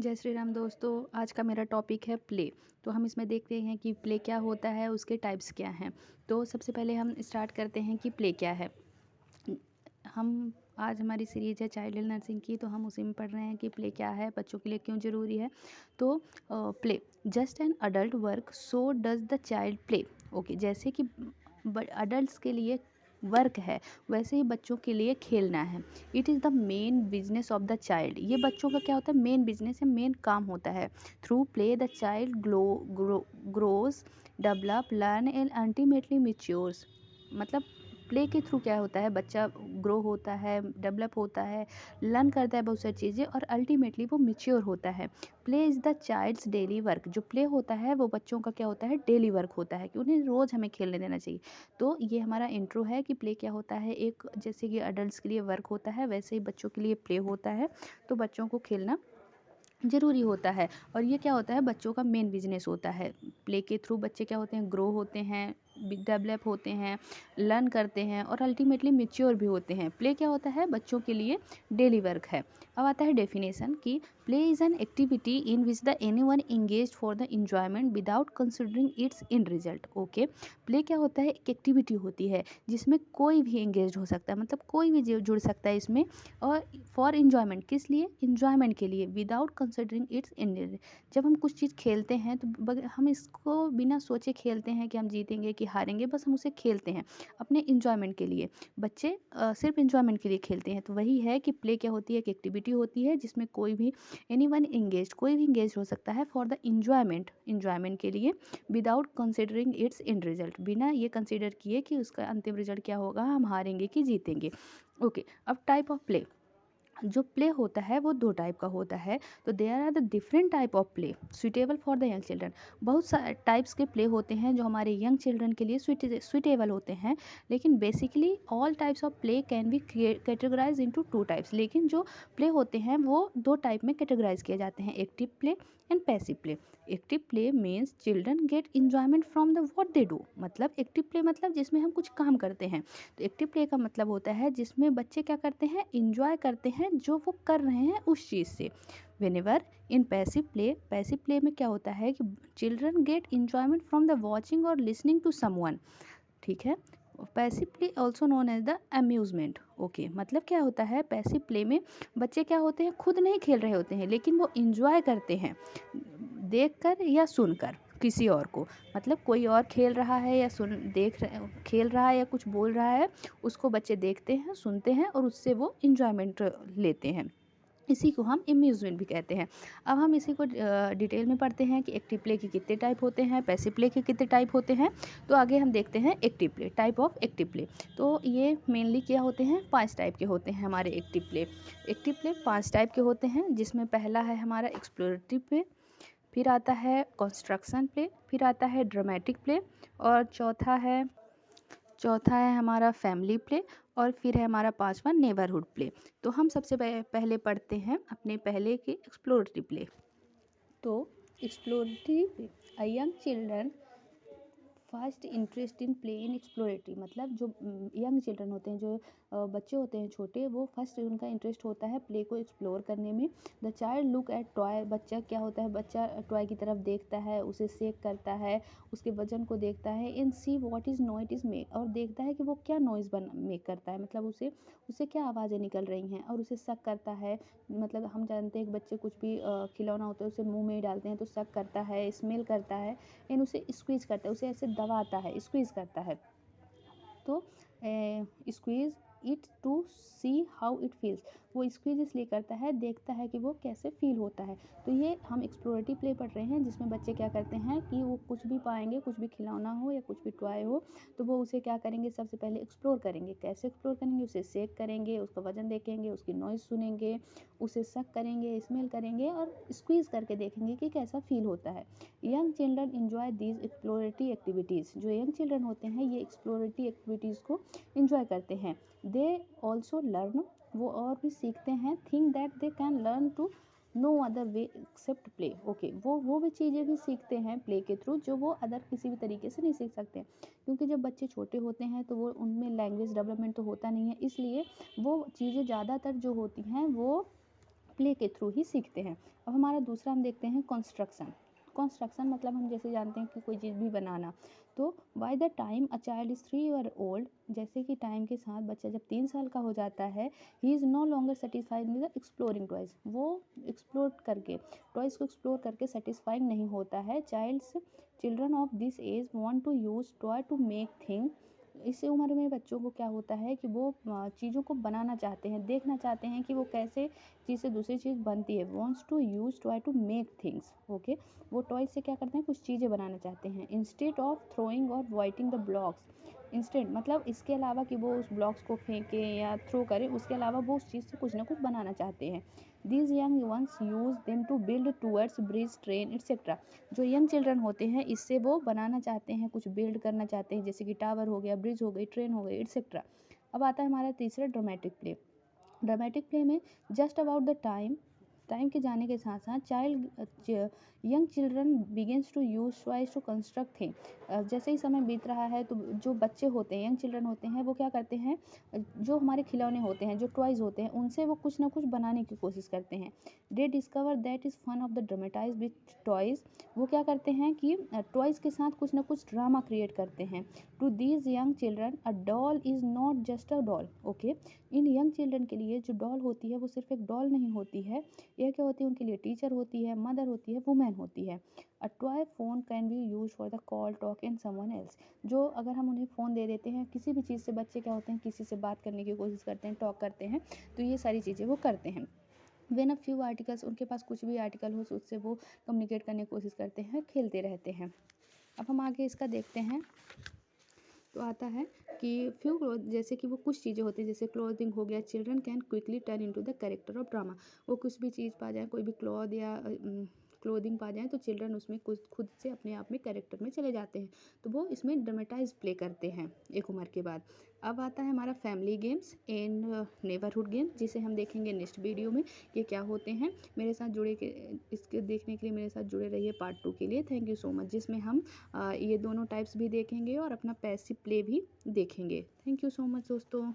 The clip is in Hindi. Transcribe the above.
जय श्री राम दोस्तों। आज का मेरा टॉपिक है प्ले। तो हम इसमें देखते हैं कि प्ले क्या होता है, उसके टाइप्स क्या हैं। तो सबसे पहले हम स्टार्ट करते हैं कि प्ले क्या है। हम आज हमारी सीरीज़ है चाइल्ड नर्सिंग की, तो हम उसी में पढ़ रहे हैं कि प्ले क्या है, बच्चों के लिए क्यों ज़रूरी है। तो play just an adult work, so does the child play. Okay, जैसे कि अडल्ट के लिए वर्क है, वैसे ही बच्चों के लिए खेलना है। It is the main business of the child. ये बच्चों का क्या होता है, मेन बिजनेस है, मेन काम होता है। Through play the child grows, develop, learn and ultimately matures. मतलब प्ले के थ्रू क्या होता है, बच्चा ग्रो होता है, डेवलप होता है, लर्न करता है बहुत सारी चीज़ें, और अल्टीमेटली वो मैच्योर होता है। Play is the child's daily work. जो प्ले होता है वो बच्चों का क्या होता है, डेली वर्क होता है, कि उन्हें रोज़ हमें खेलने देना चाहिए। तो ये हमारा इंट्रो है कि प्ले क्या होता है। एक जैसे कि अडल्ट्स के लिए वर्क होता है, वैसे ही बच्चों के लिए प्ले होता है। तो बच्चों को खेलना ज़रूरी होता है, और ये क्या होता है, बच्चों का मेन बिजनेस होता है। प्ले के थ्रू बच्चे क्या होते हैं, ग्रो होते हैं, डेवलप होते हैं, लर्न करते हैं, और अल्टीमेटली मैच्योर भी होते हैं। प्ले क्या होता है, बच्चों के लिए डेली वर्क है। अब आता है डेफिनेशन कि play is an activity in which the any one engage for the enjoyment without considering it's in result. Okay, play क्या होता है, एक एक्टिविटी होती है जिसमें कोई भी इंगेज हो सकता है, मतलब कोई भी जुड़ सकता है इसमें, और फॉर इन्जॉयमेंट, किस लिए, इन्जॉयमेंट के लिए, विदाउट कंसिडरिंग इट्स इंड। जब हम कुछ चीज़ खेलते हैं तो हम इसको बिना सोचे खेलते हैं कि हम जीतेंगे कि हारेंगे, बस हम उसे खेलते हैं अपने इन्जॉयमेंट के लिए। बच्चे सिर्फ इन्जॉयमेंट के लिए खेलते हैं। तो वही है कि प्ले क्या होती है, एक एक्टिविटी होती है जिसमें कोई भी एनी वन इंगेज, कोई भी इंगेज हो सकता है फॉर द इन्जॉयमेंट, इन्जॉयमेंट के लिए, without considering its end result, बिना ये कंसिडर किए कि उसका अंतिम रिजल्ट क्या होगा, हम हारेंगे कि जीतेंगे। ओके, अब टाइप ऑफ प्ले। जो प्ले होता है वो दो टाइप का होता है। तो there are the different type of play suitable for the young children. बहुत सारे टाइप्स के प्ले होते हैं जो हमारे यंग चिल्ड्रन के लिए सुइटेबल होते हैं। लेकिन basically all types of play can be categorize into two types. लेकिन जो प्ले होते हैं वो दो टाइप में कैटेगराइज किए जाते हैं, active play and passive play. Active play means children get enjoyment from the what they do. मतलब एक्टिव प्ले मतलब जिसमें हम कुछ काम करते हैं। तो एक्टिव प्ले का मतलब होता है जिसमें बच्चे क्या करते हैं, इंजॉय करते हैं जो वो कर रहे हैं उस चीज़ से। वेनेवर इन पैसिव प्ले में क्या होता है कि children get enjoyment from the watching और लिसनिंग टू समवन। ठीक है, passive play also known as the amusement. Okay, मतलब क्या होता है, पैसिव प्ले में बच्चे क्या होते हैं, खुद नहीं खेल रहे होते हैं, लेकिन वो इंजॉय करते हैं देखकर या सुनकर किसी और को। मतलब कोई और खेल रहा है या खेल रहा है या कुछ बोल रहा है, उसको बच्चे देखते हैं, सुनते हैं, और उससे वो इंजॉयमेंट लेते हैं। इसी को हम अम्यूज़मेंट भी कहते हैं। अब हम इसी को डिटेल में पढ़ते हैं कि एक्टिव प्ले के कितने टाइप होते हैं, पैसिव प्ले के कितने टाइप होते हैं। तो आगे हम देखते हैं active play, type of active play. तो ये मेनली क्या होते हैं, 5 टाइप के होते हैं हमारे active play. Active play 5 type के होते हैं, जिसमें पहला है हमारा एक्सप्लोरेटिव प्ले, फिर आता है कंस्ट्रक्शन प्ले, फिर आता है ड्रामेटिक प्ले, और चौथा है हमारा फैमिली प्ले, और फिर है हमारा पांचवा नेबरहुड प्ले। तो हम सबसे पहले पढ़ते हैं अपने पहले के एक्सप्लोरेटिव प्ले। तो explorative, a young children first interest in play in exploratory. मतलब जो यंग चिल्ड्रन होते हैं, जो बच्चे होते हैं छोटे, वो फर्स्ट उनका इंटरेस्ट होता है प्ले को एक्सप्लोर करने में। The child look at toy. बच्चा क्या होता है, बच्चा टॉय की तरफ देखता है, उसे शेक करता है, उसके वजन को देखता है। इन सी व्हाट इज़ नॉइट इज़ मेक, और देखता है कि वो क्या नॉइज़ मेक करता है, मतलब उसे उससे क्या आवाज़ें निकल रही हैं, और उसे शक करता है। मतलब हम जानते हैं कि बच्चे कुछ भी खिलौना होता है उसे मुंह में डालते हैं तो शक करता है, स्मेल करता है, एंड उसे स्क्वीज करता है, उसे ऐसे दबाता है, स्क्वीज करता है। तो squeeze it to see how it feels. वो स्क्वीज इसलिए करता है, देखता है कि वो कैसे फील होता है। तो ये हम एक्सप्लोरेटिव प्ले पढ़ रहे हैं, जिसमें बच्चे क्या करते हैं कि वो कुछ भी पाएंगे, कुछ भी खिलौना हो या कुछ भी टॉय हो, तो वो उसे क्या करेंगे, सबसे पहले एक्सप्लोर करेंगे। कैसे एक्सप्लोर करेंगे, उसे शेक करेंगे, उसका वजन देखेंगे, उसकी नॉइज़ सुनेंगे, उसे शक करेंगे, स्मेल करेंगे, और स्क्वीज करके देखेंगे कि कैसा फील होता है। Young children enjoy these exploratory activities. जो यंग चिल्ड्रन होते हैं ये एक्सप्लोरेटरी एक्टिविटीज़ को इंजॉय करते हैं। दे ऑल्सो लर्न, वो और भी सीखते हैं, think that they can learn to know other way except play. Okay, वो भी चीज़ें भी सीखते हैं प्ले के थ्रू जो वो अदर किसी भी तरीके से नहीं सीख सकते। क्योंकि जब बच्चे छोटे होते हैं तो वो उनमें लैंग्वेज डेवलपमेंट तो होता नहीं है, इसलिए वो चीज़ें ज़्यादातर जो होती हैं वो प्ले के थ्रू ही सीखते हैं। अब हमारा दूसरा हम देखते हैं कंस्ट्रक्शन। कंस्ट्रक्शन मतलब हम जैसे जानते हैं कि कोई चीज़ भी बनाना। तो by the time a child is 3 year old, जैसे कि टाइम के साथ बच्चा जब 3 साल का हो जाता है, he is no longer satisfied with exploring toys. वो एक्सप्लोर करके, टॉयज़ को एक्सप्लोर करके सेटिस्फाइड नहीं होता है। Children of this age want to use toy to make thing. इस उम्र में बच्चों को क्या होता है कि वो चीज़ों को बनाना चाहते हैं, देखना चाहते हैं कि वो कैसे चीज़ से दूसरी चीज़ बनती है। Wants to use toy to make things, okay. वो टॉय से क्या करते हैं, कुछ चीज़ें बनाना चाहते हैं। इंस्टेड ऑफ थ्रोइंग और वॉइटिंग द ब्लॉक्स, इंस्टेंट मतलब इसके अलावा कि वो उस ब्लॉक्स को फेंकें या थ्रो करें, उसके अलावा वो उस चीज़ से कुछ ना कुछ बनाना चाहते हैं। These young ones use them to build towards bridge, train etcetera. जो यंग चिल्ड्रन होते हैं, इससे वो बनाना चाहते हैं, कुछ बिल्ड करना चाहते हैं, जैसे कि टावर हो गया, ब्रिज हो गई, ट्रेन हो गई, एक्सेट्रा। अब आता है हमारा तीसरा ड्रामेटिक प्ले। ड्रामेटिक प्ले में जस्ट अबाउट द टाइम के जाने के साथ साथ young children begins to use toys to construct thing. जैसे ही समय बीत रहा है तो जो बच्चे होते हैं, यंग चिल्ड्रन होते हैं, वो क्या करते हैं, जो हमारे खिलौने होते हैं, जो टॉयज़ होते हैं, उनसे वो कुछ ना कुछ बनाने की कोशिश करते हैं। They discover that is fun of the dramatize with toys. वो क्या करते हैं कि टॉयज़ के साथ कुछ ना कुछ ड्रामा क्रिएट करते हैं। To these young children a doll is not just a doll, okay. इन यंग चिल्ड्रन के लिए जो डॉल होती है वो सिर्फ एक डॉल नहीं होती है। यह क्या होती है, उनके लिए टीचर होती है, मदर होती है, वुमेन होती है। A toy phone can be use for the call, talk and someone else. जो अगर हम उन्हें फ़ोन दे देते हैं, किसी भी चीज़ से बच्चे क्या होते हैं, किसी से बात करने की कोशिश करते हैं, टॉक करते हैं, तो ये सारी चीज़ें वो करते हैं। वेन अ फ्यू आर्टिकल्स, उनके पास कुछ भी आर्टिकल हो उससे वो कम्युनिकेट करने की कोशिश करते हैं, खेलते रहते हैं। अब हम आगे इसका देखते हैं। तो आता है कि फ्यू क्लोथ, जैसे कि वो कुछ चीज़ें होती हैं, जैसे क्लोथिंग हो गया। Children can quickly turn into the character of drama. वो कुछ भी चीज़ पा जाए, कोई भी क्लॉथ या क्लोथिंग पा जाए, तो चिल्ड्रन उसमें कुछ खुद से अपने आप में कैरेक्टर में चले जाते हैं। तो वो इसमें ड्रामेटाइज प्ले करते हैं एक उम्र के बाद। अब आता है हमारा family games and neighbourhood game, जिसे हम देखेंगे नेक्स्ट वीडियो में ये क्या होते हैं। मेरे साथ जुड़े के इसके देखने के लिए मेरे साथ जुड़े रहिए पार्ट 2 के लिए। थैंक यू सो मच, जिसमें हम ये दोनों टाइप्स भी देखेंगे और अपना पैसिव प्ले भी देखेंगे। थैंक यू सो मच दोस्तों।